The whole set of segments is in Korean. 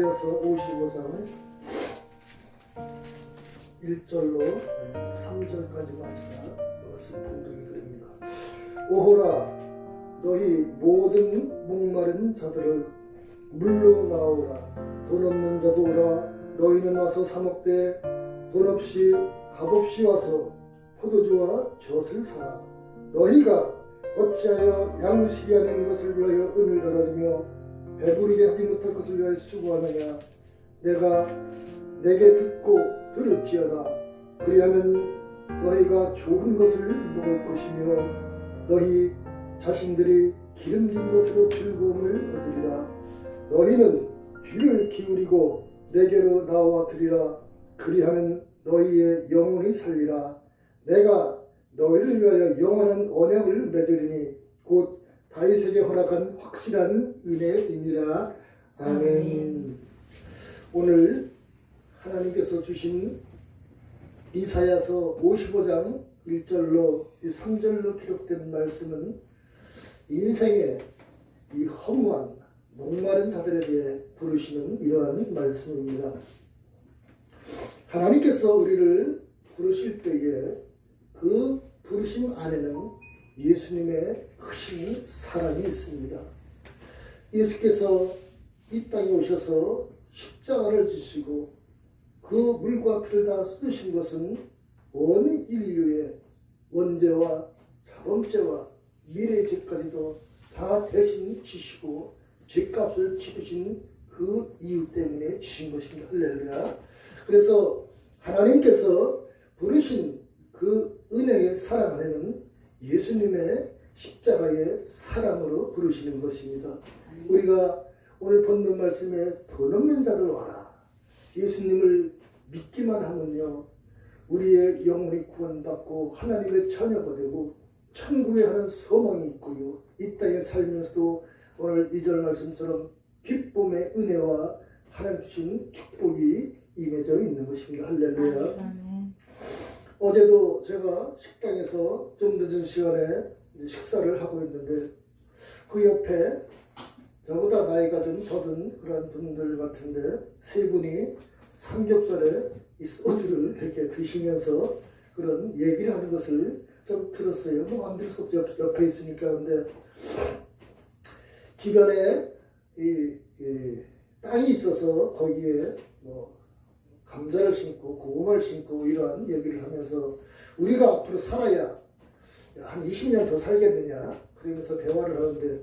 이사야서 55장 1절로 3절까지만 제가 말씀 봉독해 드립니다. 오호라, 너희 모든 목마른 자들을 물로 나오라. 돈 없는 자도 오라. 너희는 와서 사 먹되 돈 없이 값없이 와서 포도주와 젖을 사라. 너희가 어찌하여 양식이 아닌 것을 위하여 은을 달아주며 배부르게 하지 못할 것을 위하여 수고하느냐. 내가 내게 듣고 들을지어다. 그리하면 너희가 좋은 것을 먹을 것이며 너희 자신들이 기름진 것으로 즐거움을 얻으리라. 너희는 귀를 기울이고 내게로 나와드리라. 그리하면 너희의 영혼이 살리라. 내가 너희를 위하여 영원한 언약을 맺으리니 곧 다윗에게 허락한 확실한 은혜이니라. 아멘. 오늘 하나님께서 주신 이사야서 55장 1절로 3절로 기록된 말씀은 인생의 이 허무한 목마른 자들에 대해 부르시는 이러한 말씀입니다. 하나님께서 우리를 부르실 때에 그 부르심 안에는 예수님의 크신 사랑이 있습니다. 예수께서 이 땅에 오셔서 십자가를 지시고 그 물과 피를 다 쏟으신 것은 온 인류의 원죄와 자범죄와 미래의 죄까지도 다 대신 지시고 죄값을 치르신 그 이유 때문에 지신 것입니다. 할렐루야. 그래서 하나님께서 부르신 그 은혜의 사랑 안에는 예수님의 십자가의 사랑으로 부르시는 것입니다. 우리가 오늘 본문 말씀에 돈 없는 자들 와라. 예수님을 믿기만 하면요, 우리의 영혼이 구원받고 하나님의 자녀가 되고 천국에 하는 소망이 있고요, 이 땅에 살면서도 오늘 2절 말씀처럼 기쁨의 은혜와 하나님 주신 축복이 임해져 있는 것입니다. 할렐루야. 어제도 제가 식당에서 좀 늦은 시간에 식사를 하고 있는데 그 옆에 저보다 나이가 좀 더든 그런 분들 같은데 세 분이 삼겹살에 이 소주를 이렇게 드시면서 그런 얘기를 하는 것을 좀 들었어요. 뭐 안 들을 수 없죠. 옆에 있으니까. 근데 주변에 이 땅이 있어서 거기에 뭐 감자를 심고 고구마를 심고 이러한 얘기를 하면서 우리가 앞으로 살아야 한 20년 더 살겠느냐 그러면서 대화를 하는데,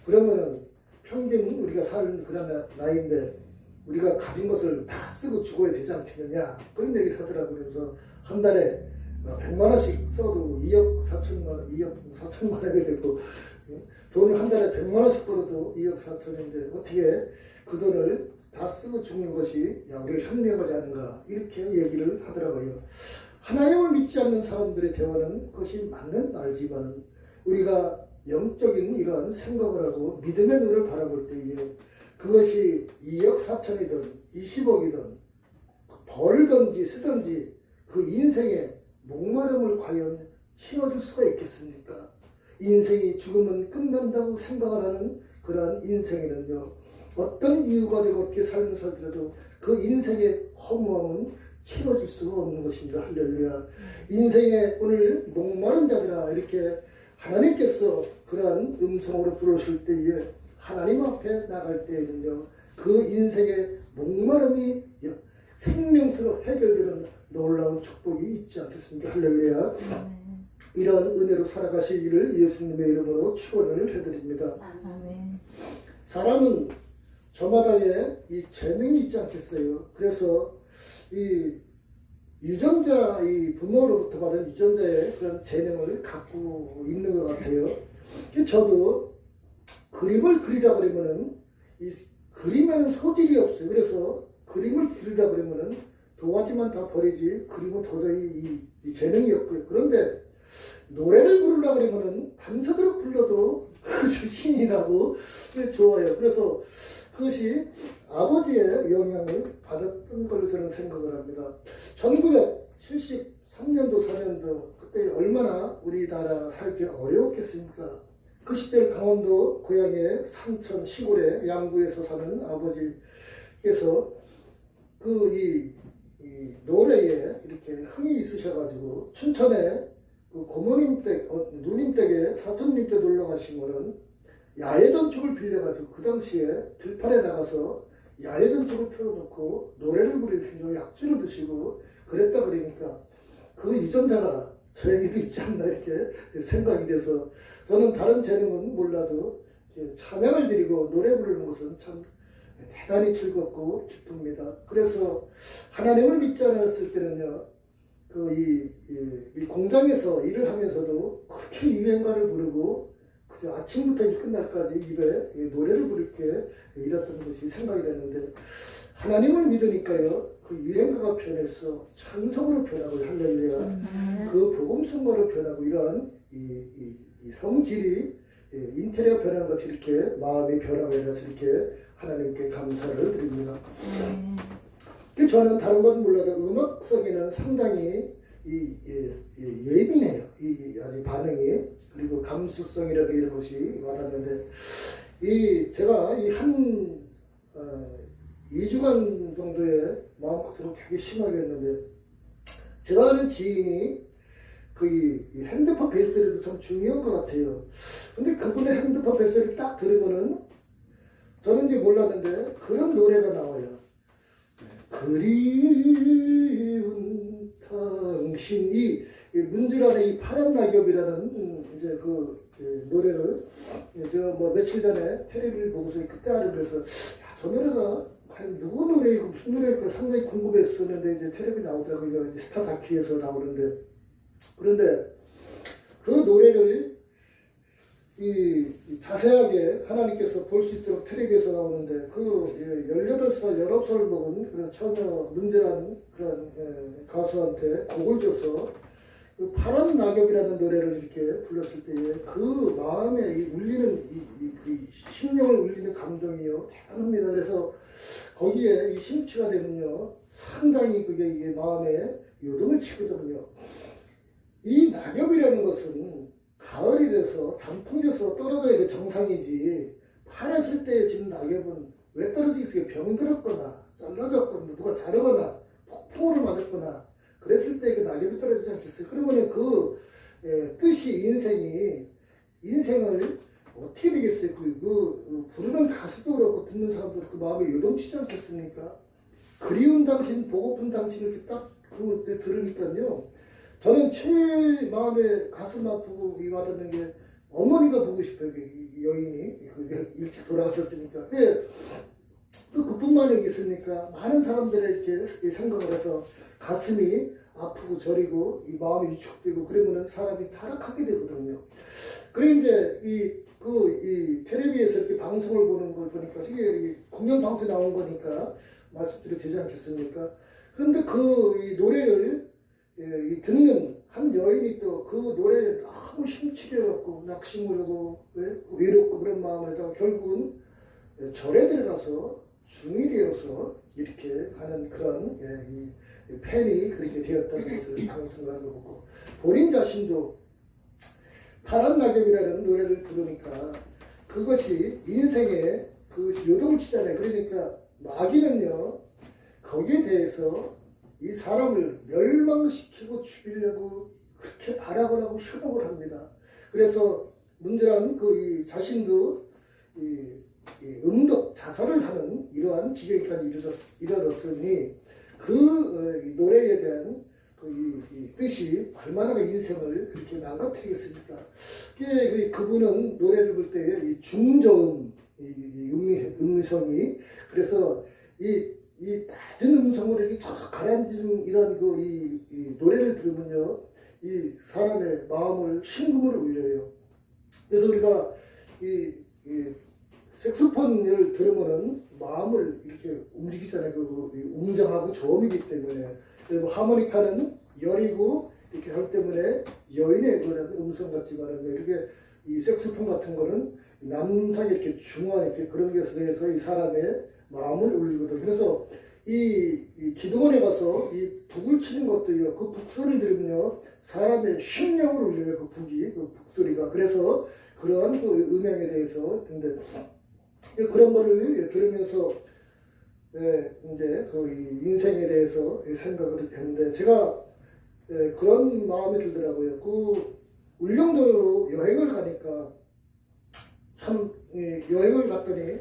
그러면은 평균 우리가 살 그런 나이인데 우리가 가진 것을 다 쓰고 죽어야 되지 않겠느냐 그런 얘기를 하더라고요. 그래서 한 달에 100만 원씩 써도 2억 4천만 원, 2억 4천만 원이 되고 돈을 한 달에 100만 원씩 벌어도 2억 4천인데 어떻게 그 돈을 다 쓰고 죽는 것이 우리가 현명하지 않은가 이렇게 얘기를 하더라고요. 하나님을 믿지 않는 사람들의 대화는 그것이 맞는 말이지만 우리가 영적인 이러한 생각을 하고 믿음의 눈을 바라볼 때에 그것이 2억 4천이든 20억이든 벌든지 쓰든지 그 인생의 목마름을 과연 채워줄 수가 있겠습니까? 인생이 죽으면 끝난다고 생각을 하는 그러한 인생에는요, 어떤 이유가 되고 어떻게 삶을 살더라도 그 인생의 허무함은 채워줄 수가 없는 것입니다. 할렐루야. 인생의 오늘 목마른 자들아 이렇게 하나님께서 그러한 음성으로 부르실 때에 하나님 앞에 나갈 때에는요, 그 인생의 목마름이 생명수로 해결되는 놀라운 축복이 있지 않겠습니까? 할렐루야. 이런 은혜로 살아가시기를 예수님의 이름으로 축원을 해드립니다. 사람은 저마다의 이 재능이 있지 않겠어요? 그래서 이 유전자, 이 부모로부터 받은 유전자의 그런 재능을 갖고 있는 것 같아요. 저도 그림을 그리라 그러면은 이 그림에는 소질이 없어요. 그래서 그림을 그리라 그러면은 도화지만 다 버리지 그림은 도저히 이 재능이 없고요. 그런데 노래를 부르라 그러면은 밤새도록 불러도 그것이 신이 나고 좋아요. 그래서 그것이 아버지의 영향을 받았던 걸로 저는 생각을 합니다. 1973년도 4년도 그때 얼마나 우리나라 살기 어려웠겠습니까? 그 시절 강원도 고향의 산천 시골에 양구에서 사는 아버지, 그래서 이 노래에 이렇게 흥이 있으셔가지고 춘천에 그 고모님 댁, 누님 댁에 사촌님 댁 놀러 가시면은 야외 전축을 빌려가지고 그 당시에 들판에 나가서 야외 전축을 틀어놓고 노래를 부르시고 약주를 드시고 그랬다 그러니까 그 유전자가 저에게도 있지 않나 이렇게 생각이 돼서 저는 다른 재능은 몰라도 찬양을 드리고 노래 부르는 것은 참 대단히 즐겁고 기쁩니다. 그래서 하나님을 믿지 않았을 때는요, 이 공장에서 일을 하면서도 그렇게 유행가를 부르고 그저 아침부터 끝날까지 입에 노래를 부르게 일했던 것이 생각이 났는데 하나님을 믿으니까요, 그 유행가가 변해서 찬송으로 변하고 할렐루야, 그 복음성가로 변하고 이런 이 성질이 인테리어 변하는 것이 이렇게 마음이 변하고 이래서 이렇게 하나님께 감사를 드립니다. 저는 다른 건 몰라도 음악성에는 상당히 예민해요. 아주 반응이. 그리고 감수성이라든가 이런 것이 와닿는데, 제가 한 2주간 정도의 마음고생을 되게 심하게 했는데, 제가 아는 지인이 이 핸드폰 벨소리도 참 중요한 것 같아요. 근데 그분의 핸드폰 벨소리를 딱 들으면은, 저는 이제 몰랐는데, 그런 노래가 나와요. 그리운 당신, 이 문주란의 이 파란 낙엽이라는 이제 노래를 제가 뭐 며칠 전에 텔레비를 보고서 그때 알아서 저 노래가 과연 누구 노래이고 무슨 노래일까 상당히 궁금했었는데 이제 텔레비 나오더라고요. 이제 스타 다큐에서 나오는데, 그런데 그 노래를 자세하게 하나님께서 볼 수 있도록 텔레비에서 나오는데 18살, 19살 먹은 그런 처녀 문제란 그런 가수한테 곡을 줘서 그 파란 낙엽이라는 노래를 이렇게 불렀을 때에 그 마음에 울리는 심령을 울리는 감동이요 대단합니다. 그래서 거기에 심취가 되면요 상당히 이게 마음에 요동을 치거든요. 이 낙엽이라는 것은 가을이 돼서 단풍져서 떨어져야 돼 정상이지, 파랬을 때 지는 낙엽은 왜 떨어지겠어요? 병들었거나 잘라졌거나 누가 자르거나 폭풍우를 맞았거나 그랬을 때 그 낙엽이 떨어지지 않겠어요? 그러면 뜻이 인생을 어떻게 되겠어요? 부르는 가수도 그렇고 듣는 사람도 그렇고 마음이 요동치지 않겠습니까? 그리운 당신, 보고픈 당신을 딱 그때 들으니까요, 저는 제일 마음에 가슴 아프고 와닿는 게 어머니가 보고 싶어요. 이 여인이 일찍 돌아가셨으니까. 또 그뿐만이 있으니까 많은 사람들이 이렇게 생각을 해서 가슴이 아프고 저리고 이 마음이 위축되고 그러면은 사람이 타락하게 되거든요. 그래 이제 이 텔레비에서 이렇게 방송을 보는 걸 보니까 이게 공연 방송에 나온 거니까 말씀드려도 되지 않겠습니까? 그런데 이 노래를 듣는 한 여인이 또 그 노래에 너무 심취해갖고 낙심을 외롭고 그런 마음에다가 결국은 절에 들어가서 중이 되어서 이렇게 하는 그런 이 팬이 그렇게 되었다는 것을 방송을 하는 거고, 본인 자신도 파란 낙엽이라는 노래를 부르니까 그것이 인생에 요동을 치잖아요. 그러니까 마귀는요 거기에 대해서 이 사람을 멸망시키고 죽이려고 그렇게 발악을 하고 협박을 합니다. 그래서 문제란 이 자신도 음독 자살을 하는 이러한 지경까지 이르렀으니 이 노래에 대한 이 뜻이 얼마나 인생을 그렇게 망가뜨리겠습니까? 그분은 노래를 부를 때 이 중저음 음성이, 그래서 이 낮은 음성으로 이렇게 쫙 가라앉는 이런 이 노래를 들으면요, 이 사람의 마음을 심금을 울려요. 그래서 우리가 이 색소폰을 들으면은 마음을 이렇게 움직이잖아요. 웅장하고 저음이기 때문에. 그리고 하모니카는 열이고 이렇게 하기 때문에 여인의 그런 음성 같지만은 이렇게 이 색소폰 같은 거는 남상이 이렇게 중한 이렇게 그런 것에 대해서 이 사람의 마음을 울리거든요. 그래서 이 기도원에 가서 이 북을 치는 것도요, 그 북소리를 들으면요 사람의 심령을 울려요. 그 북소리가. 그래서 그러한 음향에 대해서 근데 그런 거를 들으면서 이제 그 인생에 대해서 생각을 했는데 제가 그런 마음이 들더라고요. 그 울릉도로 여행을 가니까 참 여행을 갔더니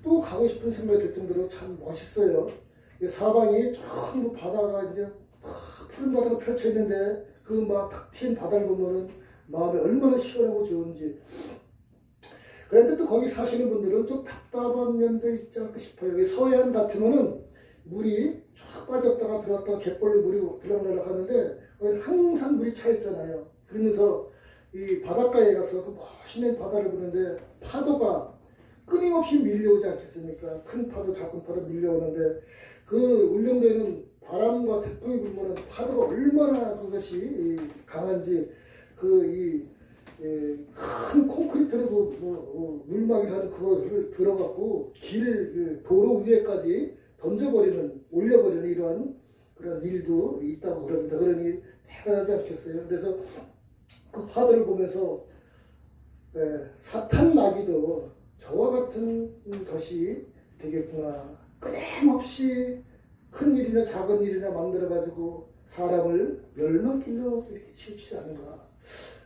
또 가고 싶은 생각이 들 정도로 참 멋있어요. 사방이 전부 바다가 이제 푸른 바다가 펼쳐 있는데 그 막 탁 트인 바다를 보면은 마음이 얼마나 시원하고 좋은지. 그런데 또 거기 사시는 분들은 좀 답답한 면도 있지 않을까 싶어요. 여기 서해안 같으면은 물이 쫙 빠졌다가 들어왔다가 갯벌로 물이 들어가려고 하는데 거기는 항상 물이 차 있잖아요. 그러면서 이 바닷가에 가서 그 멋있는 바다를 보는데 파도가 끊임없이 밀려오지 않겠습니까? 큰 파도, 작은 파도 밀려오는데 그 울릉도에는 바람과 태풍이 불면 파도가 얼마나 그것이 강한지 큰 콘크리트로 물막이를 하는 그거를 들어갖고 도로 위에까지 올려버리는 이러한 그런 일도 있다고 그럽니다. 그러니 대단하지 않겠어요? 그래서 그 파도를 보면서 사탄 마귀도 저와 같은 것이 되겠구나. 끊임없이 큰 일이나 작은 일이나 만들어가지고 사람을 멸망길로 이렇게 치우치지 않는가.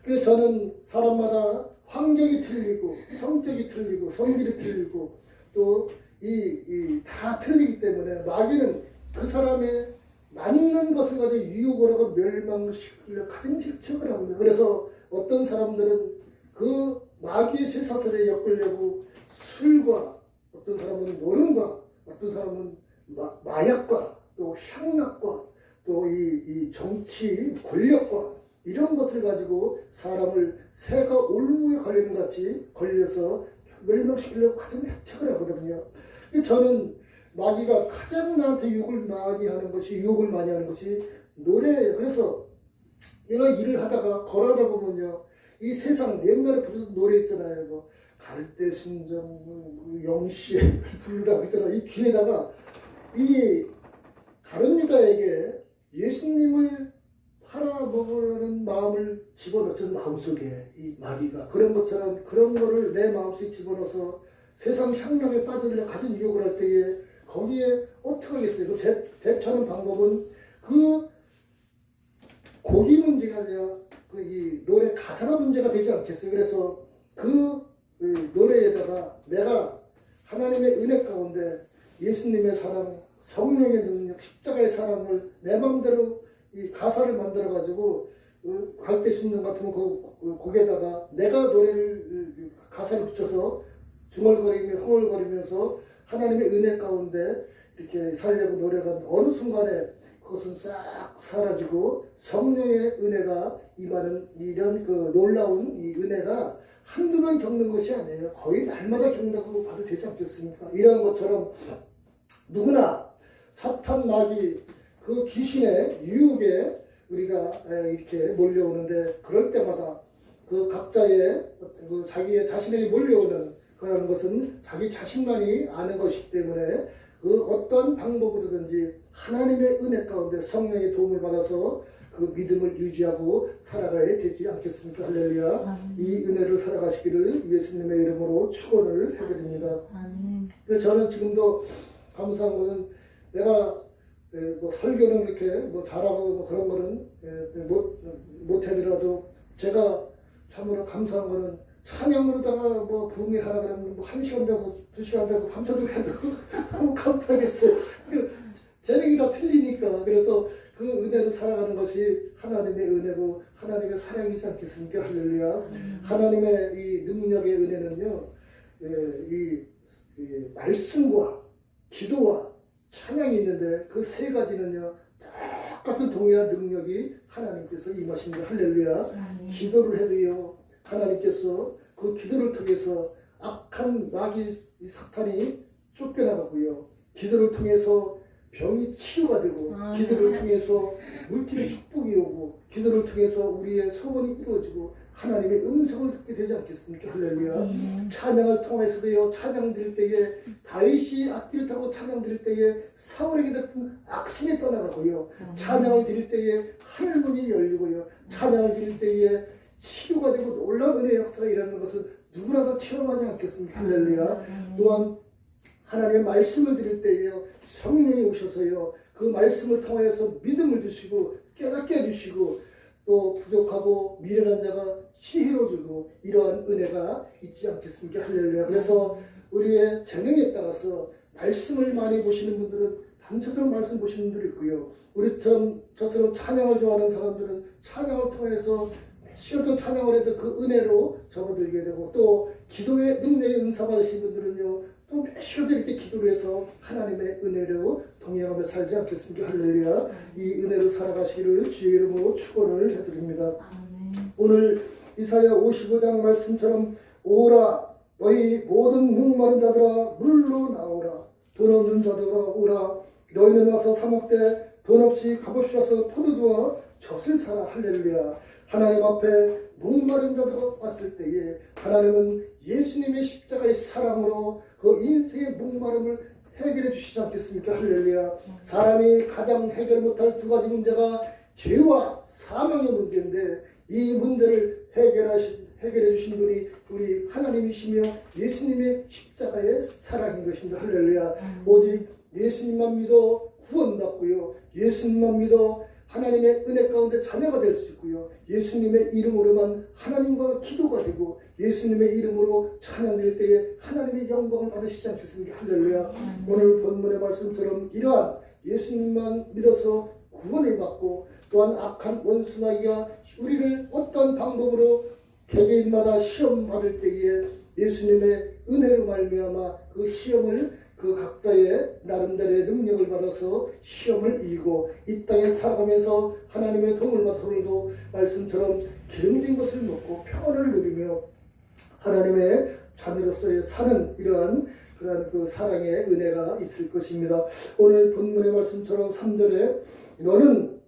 그래서 저는 사람마다 환경이 틀리고 성격이 틀리고 성질이 틀리고 또 다 틀리기 때문에 마귀는 그 사람의 맞는 것을 가지고 유혹을 하고 멸망시키려 가진 직책을 합니다. 그래서 어떤 사람들은 그 마귀의 쇠사슬에 엮으려고 술과 어떤 사람은 노름과 어떤 사람은 마약과 또 향락과 또 이 정치 권력과 이런 것을 가지고 사람을 새가 올무에 걸리는 같이 걸려서 멸망시키려고 가장 협착을 하거든요. 저는 마귀가 가장 나한테 유혹을 많이 하는 것이 노래예요. 그래서 이런 일을 하다가 걸어다 보면요, 이 세상 옛날에 부르던 노래 있잖아요. 뭐 갈대순정, 영시에 부르라고 했잖아요. 이 귀에다가 이 다른 유다에게 예수님을 팔아먹으려는 마음을 집어넣던 마음속에 이 마귀가 그런 것처럼 그런 거를 내 마음속에 집어넣어서 세상 향락에 빠지려 가진 유혹을 할 때에 거기에 어떻게 하겠어요? 그 대처하는 방법은 그 곡이 문제가 아니라 이 노래 가사가 문제가 되지 않겠어요? 그래서 그 노래에다가 내가 하나님의 은혜 가운데 예수님의 사랑, 성령의 능력, 십자가의 사랑을 내 마음대로 이 가사를 만들어 가지고 갈대순정 같은 그 곡에다가 내가 노래를 가사를 붙여서 중얼거리며 흥얼거리면서 하나님의 은혜 가운데 이렇게 살려고 노래가 어느 순간에 그것은 싹 사라지고 성령의 은혜가 임하는 이런 그 놀라운 이 은혜가 한두 번 겪는 것이 아니에요. 거의 날마다 겪는다고 봐도 되지 않겠습니까? 이런 것처럼 누구나 사탄 마귀 그 귀신의 유혹에 우리가 이렇게 몰려오는데 그럴 때마다 그 각자의 그 자기의 자신에게 몰려오는 그런 것은 자기 자신만이 아는 것이기 때문에 그 어떤 방법으로든지 하나님의 은혜 가운데 성령의 도움을 받아서 그 믿음을 유지하고 살아가야 되지 않겠습니까? 할렐루야. 이 은혜를 살아가시기를 예수님의 이름으로 축원을 해드립니다. 그래서 저는 지금도 감사한 것은 내가 뭐 설교는 이렇게 뭐 잘하고 뭐 그런 거는 못 해더라도 제가 참으로 감사한 거는 찬양으로다가 뭐 부흥을 하라 그러면 뭐 1시간 되고 2시간 되고 밤새도록 해도 너무 감사하겠어요. 재능이 다 틀리니까. 그래서 그 은혜로 살아가는 것이 하나님의 은혜고 하나님의 사랑이지 않겠습니까? 할렐루야. 하나님의 이 능력의 은혜는요, 이 말씀과 기도와 찬양이 있는데 그 세 가지는요, 똑같은 동일한 능력이 하나님께서 임하십니다. 할렐루야. 기도를 해도요, 하나님께서 그 기도를 통해서 악한 마귀 사탄이 쫓겨나가고요. 기도를 통해서 병이 치유가 되고, 기도를 통해서 물질의 축복이 오고, 기도를 통해서 우리의 소원이 이루어지고 하나님의 음성을 듣게 되지 않겠습니까? 할렐루야. 찬양을 통해서도요, 찬양 드릴 때에 다윗이 악기를 타고 찬양 드릴 때에 사울에게 됐던 악신이 떠나가고요. 찬양을 드릴 때에 하늘문이 열리고요. 찬양을 드릴 때에 치유가 되고 놀라운 은혜의 역사가 일어나는 것은 누구나 다 체험하지 않겠습니까? 할렐루야. 또한 하나님의 말씀을 드릴 때에요, 오셔서요 그 말씀을 통해서 믿음을 주시고 깨닫게 해주시고 또 부족하고 미련한 자가 지혜로 주고 이러한 은혜가 있지 않겠습니까? 할렐루야. 그래서 우리의 재능에 따라서 말씀을 많이 보시는 분들은 밤새도록 말씀 보시는 분들이 있고요. 저처럼 찬양을 좋아하는 사람들은 찬양을 통해서 몇 시간도 찬양을 해도 그 은혜로 접어들게 되고 또 기도의 능력의 은사 받으신 분들은요 또 몇 시간도 이렇게 기도를 해서 하나님의 은혜로 동행하며 살지 않겠습니까? 할렐루야. 이 은혜로 살아가시기를 주의 이름으로 축원을 해드립니다. 오늘 이사야 55장 말씀처럼 오라 너희 모든 목마른 자들아 물로 나오라 돈 없는 자들아 오라 너희는 와서 사먹되 돈 없이 값없이 와서 포도주와 젖을 사라. 할렐루야. 하나님 앞에 목마른 자들가 왔을 때에 하나님은 예수님의 십자가의 사랑으로 그 인생의 목마름을 해결해 주시지 않겠습니까? 할렐루야. 사람이 가장 해결 못할 두 가지 문제가 죄와 사망의 문제인데 이 문제를 해결해 주신 분이 우리 하나님이시며 예수님의 십자가의 사랑인 것입니다. 할렐루야. 오직 예수님만 믿어 구원받고요. 예수님만 믿어 하나님의 은혜 가운데 자녀가 될 수 있고요. 예수님의 이름으로만 하나님과 기도가 되고 예수님의 이름으로 찬양될 때에 하나님의 영광을 받으시지 않겠습니까? 할렐루야. 오늘 본문의 말씀처럼 이러한 예수님만 믿어서 구원을 받고 또한 악한 원수마귀가 우리를 어떤 방법으로 개개인마다 시험 받을 때에 예수님의 은혜로 말미암아 그 시험을 그 각자의 나름대로의 능력을 받아서 시험을 이기고 이 땅에 살아가면서 하나님의 도움을 받아 오늘도 말씀처럼 기름진 것을 먹고 평안을 누리며 하나님의 자녀로서의 사는 이러한 그러한 그 사랑의 은혜가 있을 것입니다. 오늘 본문의 말씀처럼 3절에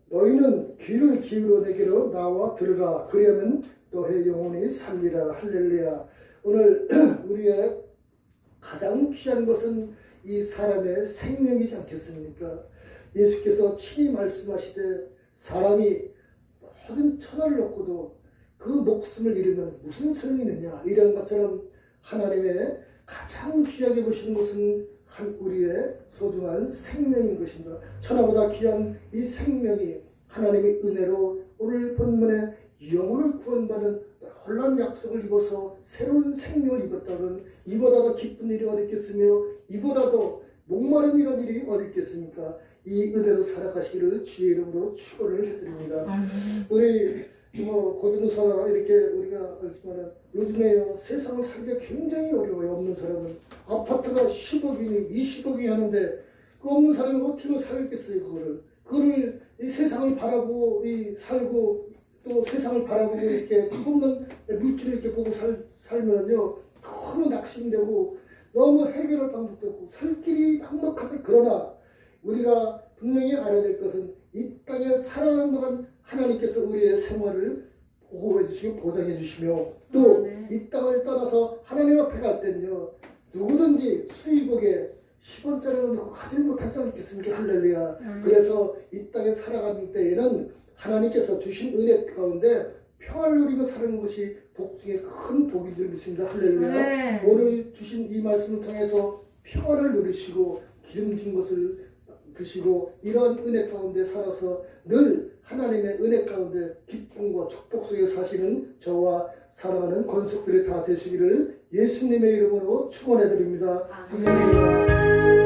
너희는 귀를 기울여 내게로 나와 들으라 그리하면 너의 영혼이 살리라. 할렐루야. 오늘 우리의 가장 귀한 것은 이 사람의 생명이지 않겠습니까? 예수께서 친히 말씀하시되 사람이 모든 천하를 얻고도 그 목숨을 잃으면 무슨 소용이 있느냐 이런 것처럼 하나님의 가장 귀하게 보시는 것은 우리의 소중한 생명인 것입니다. 천하보다 귀한 이 생명이 하나님의 은혜로 오늘 본문에 영혼을 구원받는 놀라운 약속을 입어서 새로운 생명을 입었다면 이보다도 기쁜 일이 어디 있겠으며 이보다도 목마른 이런 일이 어디 있겠습니까? 이 은혜로 살아가시기를 주의 이름으로 축원을 해드립니다. 우리 고등사나 이렇게 우리가 알지만 요즘에요 세상을 살기가 굉장히 어려워요. 없는 사람은 아파트가 10억이니 20억이 하는데 그 없는 사람이 어떻게 살겠어요? 그거를 이 세상을 바라보고 살고 또 세상을 바라보고 이렇게 조금만 물질을 이렇게 보고 살면요 너무 낙심되고 너무 해결할 방법도 없고 살 길이 막막하죠. 그러나 우리가 분명히 알아야 될 것은 이 땅에 살아가는 동안 하나님께서 우리의 생활을 보호해 주시고 보장해 주시며 또 이 땅을 떠나서 하나님 앞에 갈 때는요 누구든지 수입복에 10원짜리를 넣고 가지 못하지 않겠습니까? 할렐루야. 그래서 이 땅에 살아가는 때에는 하나님께서 주신 은혜 가운데 평안을 누리며 사는 것이 복 중에 큰 복인 줄 믿습니다. 할렐루야. 네. 오늘 주신 이 말씀을 통해서 평안을 누리시고 기름진 것을 드시고 이런 은혜 가운데 살아서 늘 하나님의 은혜 가운데 기쁨과 축복 속에 사시는 저와 사랑하는 권속들이 다 되시기를 예수님의 이름으로 축원해 드립니다. 할렐루야.